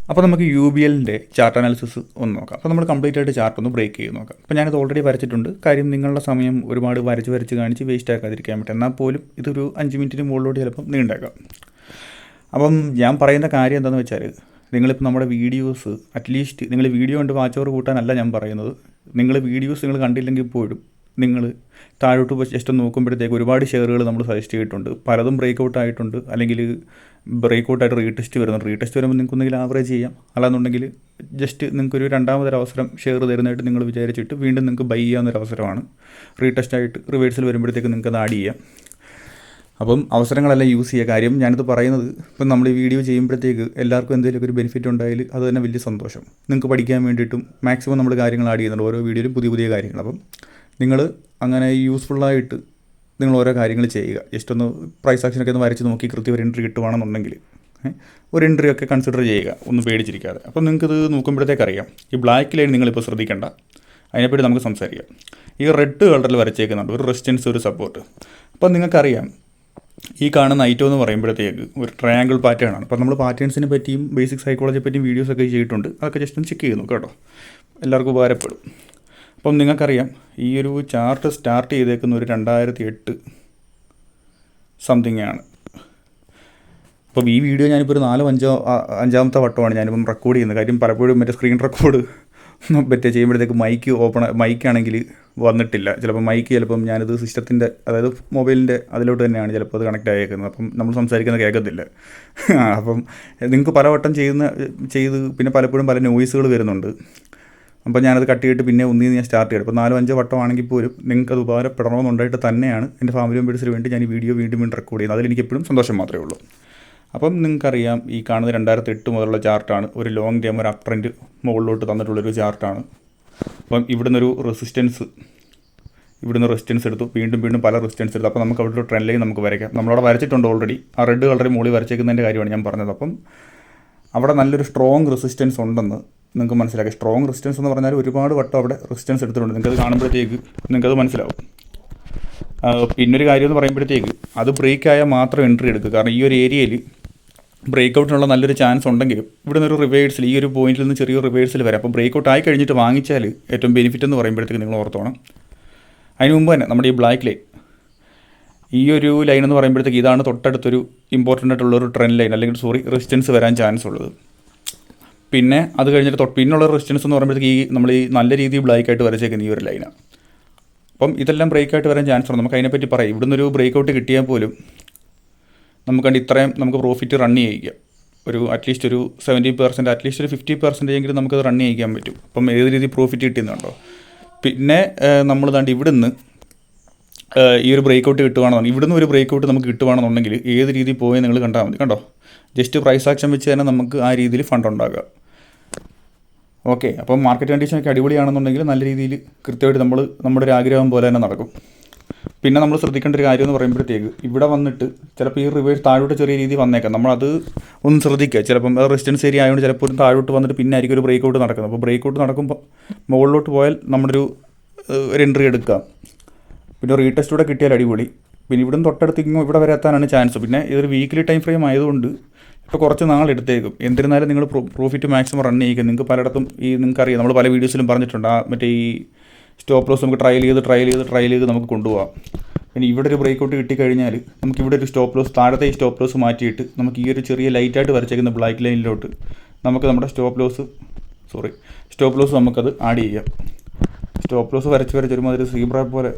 അപ്പോൾ നമുക്ക് U B എല്ലിൻ്റെ ചാർട്ട് അനാലിസിസ് ഒന്ന് നോക്കാം. അപ്പോൾ നമ്മൾ കംപ്ലീറ്റ് ആയിട്ട് ചാർട്ട് ഒന്ന് ബ്രേക്ക് ചെയ്ത് നോക്കാം. അപ്പോൾ ഞാനത് ഓൾറെഡി വരച്ചിട്ടുണ്ട്. കാര്യം നിങ്ങളുടെ സമയം ഒരുപാട് വരച്ച് കാണിച്ച് വേസ്റ്റ് ആക്കാതിരിക്കാൻ പറ്റും. എന്നാൽ പോലും ഇതൊരു 5 മിനിറ്റിന് മുകളിലോട്ട് ചിലപ്പം നീണ്ടാക്കാം. അപ്പം ഞാൻ പറയുന്ന കാര്യം എന്താണെന്ന് വെച്ചാൽ, നിങ്ങളിപ്പോൾ നമ്മുടെ വീഡിയോസ് അറ്റ്ലീസ്റ്റ് നിങ്ങൾ വീഡിയോ കണ്ട് വാച്ച് അവർ കൂട്ടാനല്ല ഞാൻ പറയുന്നത്. നിങ്ങൾ വീഡിയോസ് നിങ്ങൾ കണ്ടില്ലെങ്കിൽ പോലും നിങ്ങൾ താഴോട്ട് ജസ്റ്റ് നോക്കുമ്പോഴത്തേക്ക് ഒരുപാട് ഷെയറുകൾ നമ്മൾ സജസ്റ്റ് ചെയ്തിട്ടുണ്ട്. പലതും ബ്രേക്ക് ഔട്ട് ആയിട്ടുണ്ട്, അല്ലെങ്കിൽ ബ്രേക്ക് ഔട്ടായിട്ട് റീടെസ്റ്റ് വരുന്നുണ്ട്. റീടെസ്റ്റ് വരുമ്പോൾ നിങ്ങൾക്ക് ഒന്നെങ്കിൽ ആവറേജ് ചെയ്യാം, അല്ലാന്നുണ്ടെങ്കിൽ ജസ്റ്റ് നിങ്ങൾക്കൊരു രണ്ടാമതൊരവസരം ഷെയർ തരുന്നതായിട്ട് നിങ്ങൾ വിചാരിച്ചിട്ട് വീണ്ടും നിങ്ങൾക്ക് ബൈ ചെയ്യാവുന്നൊരു അവസരമാണ്. റീടെസ്റ്റ് ആയിട്ട് റിവേഴ്സിൽ വരുമ്പോഴത്തേക്ക് നിങ്ങൾക്ക് അത് ആഡ് ചെയ്യാം. അപ്പം അവസരങ്ങളെല്ലാം യൂസ് ചെയ്യുക. കാര്യം ഞാനിത് പറയുന്നത്, ഇപ്പം നമ്മൾ ഈ വീഡിയോ ചെയ്യുമ്പോഴത്തേക്ക് എല്ലാവർക്കും എന്തെങ്കിലുമൊക്കെ ഒരു ബെനിഫിറ്റ് ഉണ്ടായാൽ അത് തന്നെ വലിയ സന്തോഷം. നിങ്ങൾക്ക് പഠിക്കാൻ വേണ്ടിയിട്ടും മാക്സിമം നമ്മൾ കാര്യങ്ങൾ ആഡ് ചെയ്യുന്നുണ്ട് ഓരോ വീഡിയോയിലും പുതിയ കാര്യങ്ങൾ. അപ്പം നിങ്ങൾ അങ്ങനെ യൂസ്ഫുള്ളായിട്ട് നിങ്ങൾ ഓരോ കാര്യങ്ങൾ ചെയ്യുക. ജസ്റ്റ് ഒന്ന് പ്രൈസ് ആക്ഷനൊക്കെ ഒന്ന് വരച്ച് നോക്കി കൃത്യം ഒരു എൻട്രി കിട്ടുവാണെന്നുണ്ടെങ്കിൽ ഒരു എൻട്രി ഒക്കെ കൺസിഡർ ചെയ്യുക, ഒന്നും പേടിച്ചിരിക്കാതെ. അപ്പം നിങ്ങൾക്കിത് നോക്കുമ്പോഴത്തേക്ക് അറിയാം. ഈ ബ്ലാക്ക് ലൈൻ നിങ്ങളിപ്പോൾ ശ്രദ്ധിക്കേണ്ട, അതിനെപ്പറ്റി നമുക്ക് സംസാരിക്കാം. ഈ റെഡ് കളറിൽ വരച്ചേക്കുന്നുണ്ട് ഒരു റെസിസ്റ്റൻസ്, ഒരു സപ്പോർട്ട്. അപ്പം നിങ്ങൾക്കറിയാം ഈ കാണുന്ന ഐറ്റം എന്ന് പറയുമ്പോഴത്തേക്ക് ഒരു ട്രയാങ്കിൾ പാറ്റേൺ ആണ്. അപ്പോൾ നമ്മൾ പാറ്റേൺസിനെ പറ്റിയും ബേസിക് സൈക്കോളജിയെ പറ്റിയും വീഡിയോസൊക്കെ ചെയ്തിട്ടുണ്ട്. അതൊക്കെ ജസ്റ്റ് ഒന്ന് ചെക്ക് ചെയ്ത് നോക്കാം കേട്ടോ, എല്ലാവർക്കും ഉപകാരപ്പെടും. അപ്പം നിങ്ങൾക്കറിയാം ഈ ഒരു ചാർട്ട് സ്റ്റാർട്ട് ചെയ്തേക്കുന്ന ഒരു 2008 സംതിങ് ആണ്. അപ്പം ഈ വീഡിയോ ഞാനിപ്പോൾ ഒരു 4-5 വട്ടമാണ് ഞാനിപ്പം റെക്കോർഡ് ചെയ്യുന്നത്. കാര്യം പലപ്പോഴും മറ്റേ സ്ക്രീൻ റെക്കോർഡ് മറ്റേ ചെയ്യുമ്പോഴത്തേക്ക് മൈക്കാണെങ്കിൽ വന്നിട്ടില്ല. ചിലപ്പോൾ ചിലപ്പം ഞാനിത് സിസ്റ്റത്തിൻ്റെ, അതായത് മൊബൈലിൻ്റെ അതിലോട്ട് തന്നെയാണ് ചിലപ്പോൾ അത് കണക്റ്റ് ആയേക്കുന്നത്. അപ്പം നമ്മൾ സംസാരിക്കുന്നത് കേൾക്കത്തില്ല. അപ്പം നിങ്ങൾക്ക് പലവട്ടം ചെയ്ത് പിന്നെ പലപ്പോഴും പല നോയ്സുകൾ വരുന്നുണ്ട്. അപ്പോൾ ഞാനത് കട്ട് ചെയ്തിട്ട് പിന്നെ ഞാൻ സ്റ്റാർട്ട് ചെയ്തു. അപ്പോൾ 4-5 വട്ടമാണെങ്കിൽ പോലും നിങ്ങൾക്ക് അത് ഉപകാരപ്പെടണമെന്നുണ്ടായിട്ട് തന്നെയാണ് എൻ്റെ ഫാമിലി മെമ്പേഴ്സിന് വേണ്ടി ഞാൻ ഈ വീഡിയോ വീണ്ടും റെക്കോർഡ് ചെയ്യുന്നത്. അതിലെനിക്ക് എപ്പോഴും സന്തോഷം മാത്രമേ ഉള്ളൂ. അപ്പം നിങ്ങൾക്കറിയാം ഈ കാണുന്നത് 2008 മുതലുള്ള ചാർട്ടാണ്. ഒരു ലോങ് ടൈം ഒരു അപ് ട്രെൻഡ് മുകളിലോട്ട് തന്നിട്ടുള്ളൊരു ചാർട്ടാണ്. അപ്പം ഇവിടുന്ന് റെസിസ്റ്റൻസ് എടുത്തു, വീണ്ടും പല റെസിസ്റ്റൻസ് എടുത്തു. അപ്പോൾ നമുക്ക് അവിടെ ഒരു ട്രെൻഡ് ലൈൻ നമുക്ക് വരയ്ക്കാം. നമ്മളവിടെ വരച്ചിട്ടുണ്ട് ഓൾറെഡി. ആ റെഡ് കളറിൽ മുകളിൽ വരച്ചേക്കുന്നതിൻ്റെ കാര്യമാണ് ഞാൻ പറഞ്ഞത്. അപ്പം അവിടെ നല്ലൊരു സ്ട്രോങ് റെസിസ്റ്റൻസ് ഉണ്ടെന്ന് നിങ്ങൾക്ക് മനസ്സിലാക്കാം. സ്ട്രോങ് റെസിസ്റ്റൻസ് എന്ന് പറഞ്ഞാൽ ഒരുപാട് വട്ടം അവിടെ റെസിസ്റ്റൻസ് എടുത്തിട്ടുണ്ട്. നിങ്ങൾക്കത് കാണുമ്പോഴത്തേക്ക് നിങ്ങൾക്കത് മനസ്സിലാവും. പിന്നൊരു കാര്യം എന്ന് പറയുമ്പോഴത്തേക്ക് അത് ബ്രേക്ക് ആയാൽ മാത്രം എൻട്രി എടുക്കുക. കാരണം ഈ ഒരു ഏരിയയിൽ ബ്രേക്ക് ഔട്ടിനുള്ള നല്ലൊരു ചാൻസ് ഉണ്ടെങ്കിലും ഇവിടെ നിന്നൊരു റിവേഴ്സിൽ, ഈ ഒരു പോയിന്റിൽ നിന്ന് ചെറിയൊരു റിവേഴ്സിൽ വരാം. അപ്പോൾ ബ്രേക്ക് ഔട്ട് ആയി കഴിഞ്ഞിട്ട് വാങ്ങിച്ചാൽ ഏറ്റവും ബെനിഫിറ്റ് എന്ന് പറയുമ്പോഴത്തേക്ക് നിങ്ങൾ ഓർത്തോണം. അതിന് മുമ്പ് തന്നെ നമ്മുടെ ഈ ബ്ലാക്ക് ലൈൻ, ഈ ഒരു ലൈൻ എന്ന് പറയുമ്പോഴത്തേക്ക് ഇതാണ് തൊട്ടടുത്തൊരു ഇമ്പോർട്ടൻ്റ് ആയിട്ടുള്ളൊരു ട്രെൻഡ് ലൈൻ, അല്ലെങ്കിൽ റെസിസ്റ്റൻസ് വരാൻ ചാൻസ് ഉള്ളത്. പിന്നെ അത് കഴിഞ്ഞിട്ട് പിന്നുള്ള റെസിസ്റ്റൻസ് എന്ന് പറയുമ്പോഴത്തേക്ക് നമ്മൾ ഈ നല്ല രീതിയിൽ ബ്ലാക്കായിട്ട് വരച്ചേക്കുന്ന ഈ ഒരു ലൈനാണ്. അപ്പം ഇതെല്ലാം ബ്രേക്കായിട്ട് വരാൻ ചാൻസ് ഉണ്ട്. നമുക്ക് അതിനെപ്പറ്റി പറയാം. ഇവിടുന്ന് ഒരു ബ്രേക്ക് ഔട്ട് കിട്ടിയാൽ പോലും നമുക്ക് പ്രോഫിറ്റ് റൺ ചെയ്യിക്കാം. ഒരു അറ്റ്ലീസ്റ്റ് ഒരു 70%, അറ്റ്ലീസ്റ്റ് ഒരു 50% എങ്കിലും നമുക്കത് റൺ ചെയ്യിക്കാൻ പറ്റും. അപ്പം ഏത് രീതിയിൽ പ്രോഫിറ്റ് കിട്ടുന്നുണ്ടോ. പിന്നെ നമ്മൾ ഇവിടുന്ന് ഈ ഒരു ബ്രേക്ക് ഔട്ട് കിട്ടുകയാണെന്നുണ്ടെങ്കിൽ, ഇവിടുന്ന് ഒരു ബ്രേക്ക് ഔട്ട് നമുക്ക് കിട്ടുകയാണെന്നുണ്ടെങ്കിൽ ഏത് രീതിയിൽ പോയി നിങ്ങൾ കണ്ടാൽ മതി. കണ്ടോ, ജസ്റ്റ് പ്രൈസ് ആക്ഷൻ വെച്ച് തന്നെ നമുക്ക് ആ രീതിയിൽ ഫണ്ട് ഉണ്ടാക്കുക. ഓക്കെ, അപ്പം മാർക്കറ്റ് കണ്ടീഷനൊക്കെ അടിപൊളിയാണെന്നുണ്ടെങ്കിൽ നല്ല രീതിയിൽ കൃത്യമായിട്ട് നമ്മുടെ ഒരു ആഗ്രഹം പോലെ തന്നെ നടക്കും. പിന്നെ നമ്മൾ ശ്രദ്ധിക്കേണ്ട ഒരു കാര്യം എന്ന് പറയുമ്പോഴത്തേക്ക് ഇവിടെ വന്നിട്ട് ചിലപ്പോൾ ഈ റിവേഴ്സ് താഴോട്ട് ചെറിയ രീതിയിൽ വന്നേക്കാം. നമ്മളത് ഒന്ന് ശ്രദ്ധിക്കുക. ചിലപ്പം റെസിസ്റ്റൻസ് ഏരിയ ആയതുകൊണ്ട് ചിലപ്പോൾ താഴോട്ട് വന്നിട്ട് പിന്നെ ആയിരിക്കും ഒരു ബ്രേക്ക് ഔട്ട് നടക്കുന്നത്. അപ്പോൾ ബ്രേക്ക് ഔട്ട് നടക്കുമ്പോൾ മുകളിലോട്ട് പോയാൽ നമ്മുടെ ഒരു എൻട്രി എടുക്കുക. പിന്നെ റീടെസ്റ്റൂടെ കിട്ടിയാൽ അടിപൊളി. പിന്നെ ഇവിടുന്ന് തൊട്ടടുത്ത് ഇവിടെ വരെ എത്താനാണ് ചാൻസ്. പിന്നെ ഇതൊരു വീക്ക്ലി ടൈം ഫ്രെയിം ആയതുകൊണ്ട് ഇപ്പോൾ കുറച്ച് നാളെടുത്തേക്കും. എന്നിരുന്നാലും നിങ്ങൾ പ്രോഫിറ്റ് മാക്സിമം റൺ ചെയ്യുക. നിങ്ങൾക്ക് പലയിടത്തും നിങ്ങൾക്കറിയാം, നമ്മൾ പല വീഡിയോസിലും പറഞ്ഞിട്ടുണ്ട്. മറ്റേ ഈ സ്റ്റോപ്പ് ലോസ് നമുക്ക് ട്രയൽ ചെയ്ത് നമുക്ക് കൊണ്ടുപോകാം. പിന്നെ ഇവിടെ ഒരു ബ്രേക്ക് ഔട്ട് കിട്ടിക്കഴിഞ്ഞാൽ നമുക്ക് ഇവിടെ ഒരു സ്റ്റോപ്പ് ലോസ്, താഴത്തെ ഈ സ്റ്റോപ്പ് ലോസ് മാറ്റിയിട്ട് നമുക്ക് ഈ ഒരു ചെറിയ ലൈറ്റായിട്ട് വരച്ചേക്കുന്ന ബ്ലാക്ക് ലൈനിലോട്ട് നമുക്ക് നമ്മുടെ സ്റ്റോപ്പ് ലോസ് നമുക്കത് ആഡ് ചെയ്യാം. സ്റ്റോപ്പ് ലോസ് വരച്ച് ഒരുമാതിരി സീബ്ര പോലെ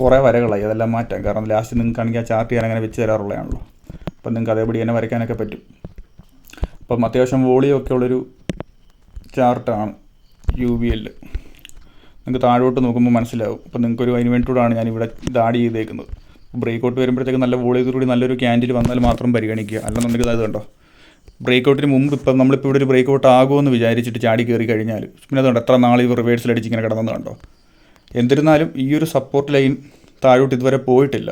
കുറേ വരകളായി, അതെല്ലാം മാറ്റാം. കാരണം ലാസ്റ്റ് നിങ്ങൾക്കാണെങ്കിൽ ആ ചാർട്ട് ചെയ്യാൻ അങ്ങനെ വെച്ച് തരാറുള്ളതാണല്ലോ. അപ്പം നിങ്ങൾക്ക് അതേപടി തന്നെ വരയ്ക്കാനൊക്കെ പറ്റും. അപ്പം അത്യാവശ്യം വോളിയൊക്കെ ഉള്ളൊരു ചാർട്ടാണ് UBL. നിങ്ങൾക്ക് താഴോട്ട് നോക്കുമ്പോൾ മനസ്സിലാവും. അപ്പം നിങ്ങൾക്കൊരു അതിന് വേണ്ടിയിട്ടാണ് ഞാനിവിടെ ഇത് ആഡ് ചെയ്തേക്കുന്നത്. ബ്രേക്ക് ഔട്ട് വരുമ്പോഴത്തേക്ക് നല്ല വോളിയത്തോടുകൂടി നല്ലൊരു ക്യാൻഡിൽ വന്നാൽ മാത്രം പരിഗണിക്കുക. അല്ലെന്നുണ്ടെങ്കിൽ അത് കണ്ടോ, ബ്രേക്ക് ഔട്ടിന് മുമ്പ് ഇപ്പം നമ്മളിപ്പോൾ ഇവിടെ ഒരു ബ്രേക്ക് ഔട്ട് ആകുമെന്ന് വിചാരിച്ചിട്ട് ചാടി കയറി കഴിഞ്ഞാൽ പിന്നെ അതുകൊണ്ട് എത്ര നാൾ ഈ റിവേഴ്സിലടിച്ച് ഇങ്ങനെ കിടന്നത് കണ്ടോ. എന്നിരുന്നാലും ഈ ഒരു സപ്പോർട്ട് ലൈൻ താഴോട്ട് ഇതുവരെ പോയിട്ടില്ല.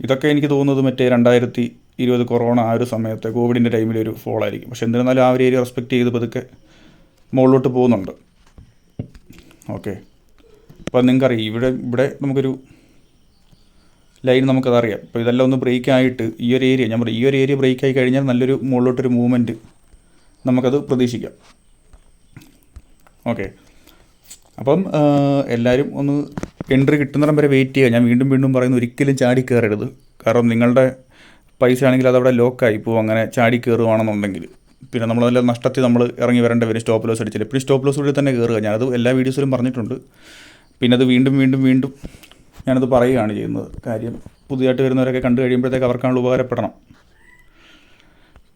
ഇതൊക്കെ എനിക്ക് തോന്നുന്നത് മറ്റേ 2020 കൊറോണ ആ ഒരു സമയത്ത് കോവിഡിൻ്റെ ടൈമിലൊരു ഫോൾ ആയിരിക്കും. പക്ഷെ എന്നിരുന്നാലും ആ ഒരു ഏരിയ റെസ്പെക്റ്റ് ചെയ്ത് പതുക്കെ മുകളിലോട്ട് പോകുന്നുണ്ട്. ഓക്കെ, അപ്പോൾ നിങ്ങൾക്കറിയാം ഇവിടെ നമുക്കൊരു ലൈൻ നമുക്കതറിയാം. അപ്പോൾ ഇതെല്ലാം ഒന്ന് ബ്രേക്ക് ആയിട്ട് ഈ ഒരു ഏരിയ ബ്രേക്ക് ആയി കഴിഞ്ഞാൽ നല്ലൊരു മുകളിലോട്ടൊരു മൂവ്മെൻറ്റ് നമുക്കത് പ്രതീക്ഷിക്കാം. ഓക്കെ, അപ്പം എല്ലാവരും ഒന്ന് എൻട്രി കിട്ടുന്നിടം വരെ വെയിറ്റ് ചെയ്യുക. ഞാൻ വീണ്ടും വീണ്ടും പറയുന്നു, ഒരിക്കലും ചാടി കയറരുത്. കാരണം നിങ്ങളുടെ പൈസ ആണെങ്കിൽ അതവിടെ ലോക്കായി പോകും അങ്ങനെ ചാടി കയറുകയാണെന്നുണ്ടെങ്കിൽ. പിന്നെ നമ്മളതെല്ലാം നഷ്ടത്തിൽ നമ്മൾ ഇറങ്ങി വരേണ്ടി വരും. സ്റ്റോപ്പ് ലോസ് അടിച്ചില്ല. എപ്പോഴും സ്റ്റോപ്പ് ലോസ് കൂടി തന്നെ കയറുക. ഞാനത് എല്ലാ വീഡിയോസിലും പറഞ്ഞിട്ടുണ്ട്. പിന്നെ അത് വീണ്ടും വീണ്ടും വീണ്ടും ഞാനത് പറയുകയാണ് ചെയ്യുന്നത്. കാര്യം പുതിയതായിട്ട് വരുന്നവരൊക്കെ കണ്ടു കഴിയുമ്പോഴത്തേക്ക് അവർക്കാണല്ലോ ഉപകാരപ്പെടണം.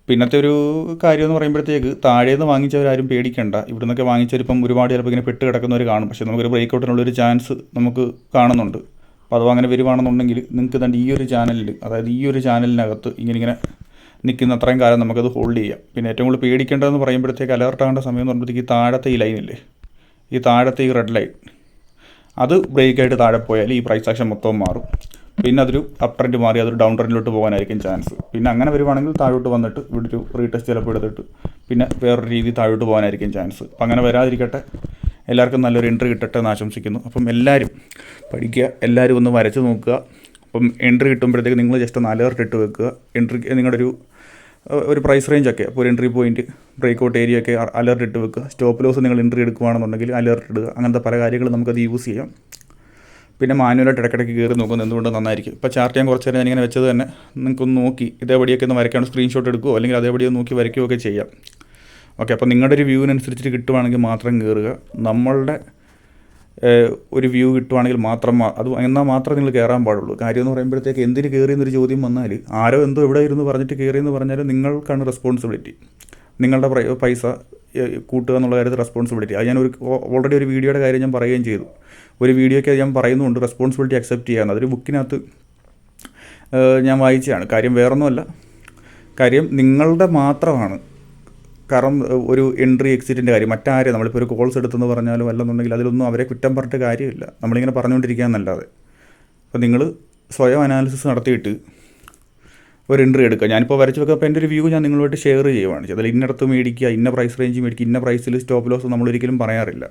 പിന്നത്തെ ഒരു കാര്യം എന്ന് പറയുമ്പോഴത്തേക്ക് താഴേന്ന് വാങ്ങിച്ചവരാരും പേടിക്കണ്ട. ഇവിടെ നിന്നൊക്കെ വാങ്ങിച്ചവരിപ്പം ഒരുപാട് ചിലപ്പോൾ ഇങ്ങനെ പെട്ട് കിടക്കുന്നവർ കാണും. പക്ഷേ നമുക്കൊരു ബ്രേക്ക് ഔട്ടിനുള്ളൊരു ചാൻസ് നമുക്ക് കാണുന്നുണ്ട്. അപ്പോൾ അഥവാ അങ്ങനെ വരുവാണെന്നുണ്ടെങ്കിൽ നിങ്ങൾക്ക് തന്നെ ഈ ഒരു ചാനലിൽ, അതായത് ഈ ഒരു ചാനലിനകത്ത് ഇങ്ങനെ നിൽക്കുന്ന അത്രയും കാലം നമുക്കത് ഹോൾഡ് ചെയ്യാം. പിന്നെ ഏറ്റവും കൂടുതൽ പേടിക്കേണ്ടതെന്ന് പറയുമ്പോഴത്തേക്ക് അലേർട്ട് ആകേണ്ട സമയം എന്ന് പറയുമ്പോഴത്തേക്ക് ഈ താഴത്തെ ഈ ലൈനില്ലേ, ഈ താഴത്തെ ഈ റെഡ് ലൈൻ, അത് ബ്രേക്കായിട്ട് താഴെ പോയാൽ ഈ പ്രൈസ് ആക്ഷൻ മൊത്തം മാറും. പിന്നെ അതൊരു അപ്പ് ട്രെൻഡ് മാറി അതൊരു ഡൗൺ ട്രെൻഡിലോട്ട് പോകാനായിരിക്കും ചാൻസ്. പിന്നെ അങ്ങനെ വരുവാണെങ്കിൽ താഴോട്ട് വന്നിട്ട് ഇവിടെ ഒരു റീടെസ്റ്റ് ചിലപ്പോൾ എടുത്തിട്ട് പിന്നെ വേറൊരു രീതി താഴോട്ട് പോകാനായിരിക്കും ചാൻസ്. അപ്പം അങ്ങനെ വരാതിരിക്കട്ടെ. എല്ലാവർക്കും നല്ലൊരു എൻട്രി കിട്ടട്ടെ എന്ന് ആശംസിക്കുന്നു. അപ്പം എല്ലാവരും പഠിക്കുക, എല്ലാവരും ഒന്ന് വരച്ച് നോക്കുക. അപ്പം എൻട്രി കിട്ടുമ്പോഴത്തേക്ക് നിങ്ങൾ ജസ്റ്റ് ഒന്ന് അലേർട്ട് ഇട്ട് വെക്കുക. എൻട്രി നിങ്ങളുടെ ഒരു പ്രൈസ് റേഞ്ചൊക്കെ, അപ്പോൾ ഒരു entry point, break out area ഒക്കെ അലേർട്ട് ഇട്ട് വെക്കുക. സ്റ്റോപ്പ് ലോസ് നിങ്ങൾ എൻട്രി എടുക്കുകയാണെന്നുണ്ടെങ്കിൽ അലേർട്ട് ഇടുക. അങ്ങനത്തെ പല കാര്യങ്ങളും നമുക്കത് യൂസ് ചെയ്യാം. പിന്നെ മാനുവലായിട്ട് ഇടയ്ക്കിടയ്ക്ക് കയറി നോക്കുന്നത് എന്തുകൊണ്ട് നന്നായിരിക്കും. ഇപ്പോൾ ചാർട്ട് ഞാൻ കുറച്ച് നേരം ഞാനിങ്ങനെ വെച്ചത് തന്നെ നിങ്ങൾക്കൊന്ന് നോക്കി ഇതേപടിയൊക്കെ ഒന്ന് വരയ്ക്കാണ് സ്ക്രീൻഷോട്ട് എടുക്കുകയോ അല്ലെങ്കിൽ അതേപടി നോക്കി വരയ്ക്കുകയൊക്കെ ചെയ്യാം. ഓക്കെ, അപ്പോൾ നിങ്ങളുടെ ഒരു വ്യൂവിനനുസരിച്ചിട്ട് കിട്ടുവാണെങ്കിൽ മാത്രം കയറുക. നമ്മളുടെ ഒരു വ്യൂ കിട്ടുവാണെങ്കിൽ മാത്രം അത് എന്നാൽ മാത്രമേ നിങ്ങൾ കയറാൻ പാടുള്ളൂ. കാര്യം എന്ന് പറയുമ്പോഴത്തേക്ക് എന്തിന് കയറിയെന്നൊരു ചോദ്യം വന്നാൽ ആരോ എന്തോ എവിടെ ഇരുന്ന് പറഞ്ഞിട്ട് കയറിയെന്ന് പറഞ്ഞാൽ നിങ്ങൾക്കാണ് റെസ്പോൺസിബിലിറ്റി. നിങ്ങളുടെ പൈസ കൂട്ടുക എന്നുള്ള കാര്യത്തിൽ റെസ്പോൺസിബിലിറ്റി. അത് ഞാൻ ഓൾറെഡി ഒരു വീഡിയോയുടെ കാര്യം ഞാൻ പറയുകയും ചെയ്തു. ഒരു വീഡിയോയ്ക്ക് ഞാൻ പറയുന്നുണ്ട് റെസ്പോൺസിബിലിറ്റി അക്സെപ്റ്റ് ചെയ്യാമെന്ന്. അതൊരു ബുക്കിനകത്ത് ഞാൻ വായിച്ചതാണ്. കാര്യം വേറൊന്നുമല്ല, കാര്യം നിങ്ങളുടെ മാത്രമാണ്. കാരണം ഒരു എൻട്രി എക്സിറ്റിൻ്റെ കാര്യം മറ്റാരും നമ്മളിപ്പോൾ ഒരു കോൾസ് എടുത്തെന്ന് പറഞ്ഞാലും അല്ലെന്നുണ്ടെങ്കിൽ അതിലൊന്നും അവരെ കുറ്റം പറഞ്ഞിട്ട് കാര്യമില്ല. നമ്മളിങ്ങനെ പറഞ്ഞുകൊണ്ടിരിക്കുക എന്നല്ലാതെ. അപ്പോൾ നിങ്ങൾ സ്വയം അനാലിസിസ് നടത്തിയിട്ട് ഒരു എൻട്രി എടുക്കുക. ഞാനിപ്പോൾ വരച്ച് വെക്കുക. അപ്പോൾ എൻ്റെ ഒരു വ്യൂ ഞാൻ നിങ്ങളുമായിട്ട് ഷെയർ ചെയ്യുവാണ്. അതിൽ ഇന്നടത്ത് മേടിക്കുക, ഇന്ന പ്രൈസ് റേഞ്ച് മേടിക്കുക, ഇന്ന പ്രൈസിൽ സ്റ്റോപ്പ് ലോസ് നമ്മളൊരിക്കലും പറയാറില്ല.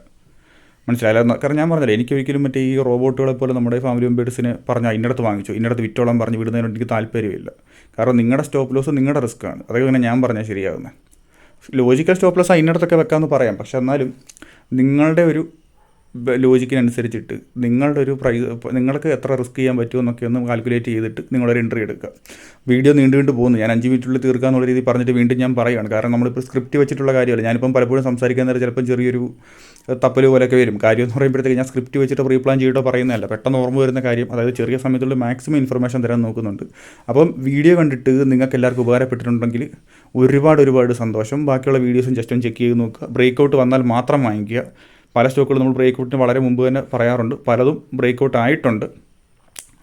മനസ്സിലായില്ല? കാരണം ഞാൻ പറഞ്ഞില്ല, എനിക്കൊരിക്കലും മറ്റേ ഈ റോബോട്ടുകളെ പോലെ നമ്മുടെ ഫാമിലി മെമ്പേഴ്സിന് പറഞ്ഞാൽ ഇന്നടത്ത് വാങ്ങിച്ചു, ഇന്നടത്ത് വിറ്റോളം പറഞ്ഞ് വിടുന്നതിനോട് എനിക്ക് താല്പര്യമില്ല. കാരണം നിങ്ങളുടെ സ്റ്റോപ്പ് ലോസ് നിങ്ങളുടെ റിസ്ക്കാണ്. അതൊക്കെ പിന്നെ ഞാൻ പറഞ്ഞാൽ ശരിയാകുന്നത്. ലോജിക്കൽ സ്റ്റോപ്പ് ലോസ് ഇന്നടത്തൊക്കെ വെക്കാമെന്ന് പറയാം. പക്ഷെ എന്നാലും നിങ്ങളുടെ ഒരു ലോജിക്കിനനുസരിച്ചിട്ട് നിങ്ങളുടെ ഒരു നിങ്ങൾക്ക് എത്ര റിസ്ക് ചെയ്യാൻ പറ്റുമെന്നൊക്കെ ഒന്ന് കാൽക്കുലേറ്റ് ചെയ്തിട്ട് നിങ്ങളൊരു എൻട്രി എടുക്കുക. വീഡിയോ നീണ്ടുകൊണ്ട് പോകുന്നു. ഞാൻ 5 മിനിറ്റിനുള്ളിൽ തീർക്കാന്നുള്ള രീതി പറഞ്ഞിട്ട് വീണ്ടും ഞാൻ പറയുകയാണ്. കാരണം നമ്മളിപ്പോൾ സ്ക്രിപ്റ്റ് വെച്ചിട്ടുള്ള കാര്യമല്ല. ഞാനിപ്പം പലപ്പോഴും സംസാരിക്കാൻ നേരം ചിലപ്പം ചെറിയൊരു തപ്പൽ പോലെയൊക്കെ വരും. കാര്യം എന്ന് പറയുമ്പോഴത്തേക്ക് ഞാൻ സ്ക്രിപ്റ്റ് വെച്ചിട്ട് പ്രീപ്ലാൻ ചെയ്തിട്ടോ പറയുന്നതല്ല. പെട്ടെന്ന് ഓർമ്മ വരുന്ന കാര്യം, അതായത് ചെറിയ സമയത്തുള്ള മാക്സിമം ഇൻഫർമേഷൻ തരാൻ നോക്കുന്നുണ്ട്. അപ്പം വീഡിയോ കണ്ടിട്ട് നിങ്ങൾക്ക് എല്ലാവർക്കും ഉപകാരപ്പെട്ടിട്ടുണ്ടെങ്കിൽ ഒരുപാട് സന്തോഷം. ബാക്കിയുള്ള വീഡിയോസും ജസ്റ്റ് ഒന്ന് ചെക്ക് ചെയ്ത് നോക്കുക. ബ്രേക്ക് ഔട്ട് വന്നാൽ മാത്രം വാങ്ങിക്കുക. പല സ്റ്റോക്കുകളും നമ്മൾ ബ്രേക്ക് ഔട്ടിന് വളരെ മുമ്പ് തന്നെ പറയാറുണ്ട്. പലതും ബ്രേക്ക് ഔട്ട് ആയിട്ടുണ്ട്.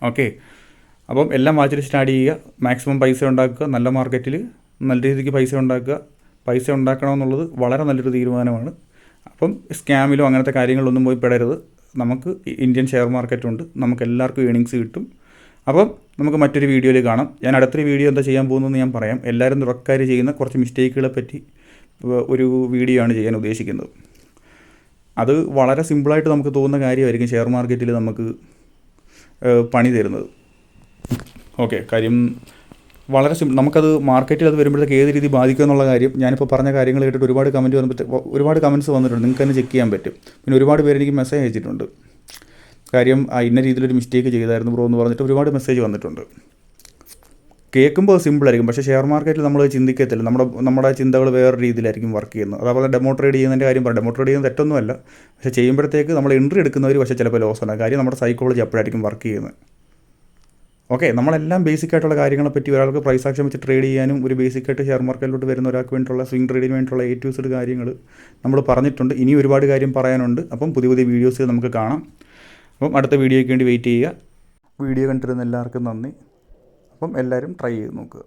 ഓക്കെ, അപ്പം എല്ലാം വാച്ചിൽ സ്റ്റാർട്ട് ചെയ്യുക. മാക്സിമം പൈസ ഉണ്ടാക്കുക. നല്ല മാർക്കറ്റിൽ നല്ല രീതിക്ക് പൈസ ഉണ്ടാക്കുക. പൈസ ഉണ്ടാക്കണമെന്നുള്ളത് വളരെ നല്ലൊരു തീരുമാനമാണ്. അപ്പം സ്കാമിലോ അങ്ങനത്തെ കാര്യങ്ങളൊന്നും പോയി പെടരുത്. നമുക്ക് ഇന്ത്യൻ ഷെയർ മാർക്കറ്റുണ്ട്. നമുക്ക് എല്ലാവർക്കും ഏണിങ്സ് കിട്ടും. അപ്പം നമുക്ക് മറ്റൊരു വീഡിയോയിൽ കാണാം. ഞാൻ അടുത്തൊരു വീഡിയോ എന്താ ചെയ്യാൻ പോകുന്നതെന്ന് ഞാൻ പറയാം. എല്ലാവരും തുറക്കാർ ചെയ്യുന്ന കുറച്ച് മിസ്റ്റേക്കുകളെ പറ്റി ഒരു വീഡിയോ ആണ് ചെയ്യാൻ ഉദ്ദേശിക്കുന്നത്. അത് വളരെ സിമ്പിളായിട്ട് നമുക്ക് തോന്നുന്ന കാര്യമായിരിക്കും ഷെയർ മാർക്കറ്റിൽ നമുക്ക് പണി തരുന്നത്. ഓക്കെ, കാര്യം വളരെ നമുക്കത് മാർക്കറ്റിൽ അത് വരുമ്പോഴത്തേക്ക് ഏത് രീതി ബാധിക്കുക എന്നുള്ള കാര്യം ഞാനിപ്പോൾ പറഞ്ഞ കാര്യങ്ങൾ കേട്ടിട്ട് ഒരുപാട് കമൻറ്റ്സ് വന്നിട്ടുണ്ട്. നിങ്ങൾക്ക് തന്നെ ചെക്ക് ചെയ്യാൻ പറ്റും. പിന്നെ ഒരുപാട് പേര് എനിക്ക് മെസ്സേജ് അയച്ചിട്ടുണ്ട്. കാര്യം ഇന്ന രീതിയിലൊരു മിസ്റ്റേക്ക് ചെയ്തായിരുന്നു ബ്രോ എന്ന് പറഞ്ഞിട്ട് ഒരുപാട് മെസ്സേജ് വന്നിട്ടുണ്ട്. കേൾക്കുമ്പോൾ സിമ്പിളായിരിക്കും, പക്ഷേ ഷെയർ മാർക്കറ്റിൽ നമ്മൾ ചിന്തിക്കത്തില്ല. നമ്മുടെ ചിന്തകൾ വേറെ രീതിയിലായിരിക്കും വർക്ക് ചെയ്യുന്നത്. അതേപോലെ ഡെമോ ട്രേഡ് ചെയ്യുന്നതിൻ്റെ കാര്യം പറയാം. ഡെമോ ട്രേഡ് ചെയ്യുന്നത് തെറ്റൊന്നുമല്ല, പക്ഷേ ചെയ്യുമ്പോഴത്തേക്ക് നമ്മൾ എൻട്രി എടുക്കുന്നവർ പക്ഷേ ചിലപ്പോൾ ലോസ് ആണ്. കാര്യം നമ്മുടെ സൈക്കോളജി അപ്പോഴായിരിക്കും വർക്ക് ചെയ്യുന്നത്. ഓക്കെ, നമ്മളെല്ലാം ബേസിക്കായിട്ടുള്ള കാര്യങ്ങളെപ്പറ്റി ഒരാൾക്ക് പ്രൈസ് ആക്ഷൻ വെച്ച് ട്രേഡ് ചെയ്യാനും ഒരു ബേസിക്കായിട്ട് ഷെയർ മാർക്കറ്റിലോട്ട് വരുന്ന ഒരാൾക്ക് വേണ്ടിയിട്ടുള്ള സ്വിംഗ് ട്രേഡിന് വേണ്ടിയിട്ടുള്ള A to Z കാര്യങ്ങൾ നമ്മൾ പറഞ്ഞിട്ടുണ്ട്. ഇനി ഒരുപാട് കാര്യം പറയാനുണ്ട്. അപ്പം പുതിയ വീഡിയോസ് നമുക്ക് കാണാം. അപ്പം അടുത്ത വീഡിയോയ്ക്ക് വേണ്ടി വെയിറ്റ് ചെയ്യുക. വീഡിയോ കണ്ടിരുന്ന എല്ലാവർക്കും നന്ദി. അപ്പം എല്ലാവരും ട്രൈ ചെയ്ത് നോക്കുക.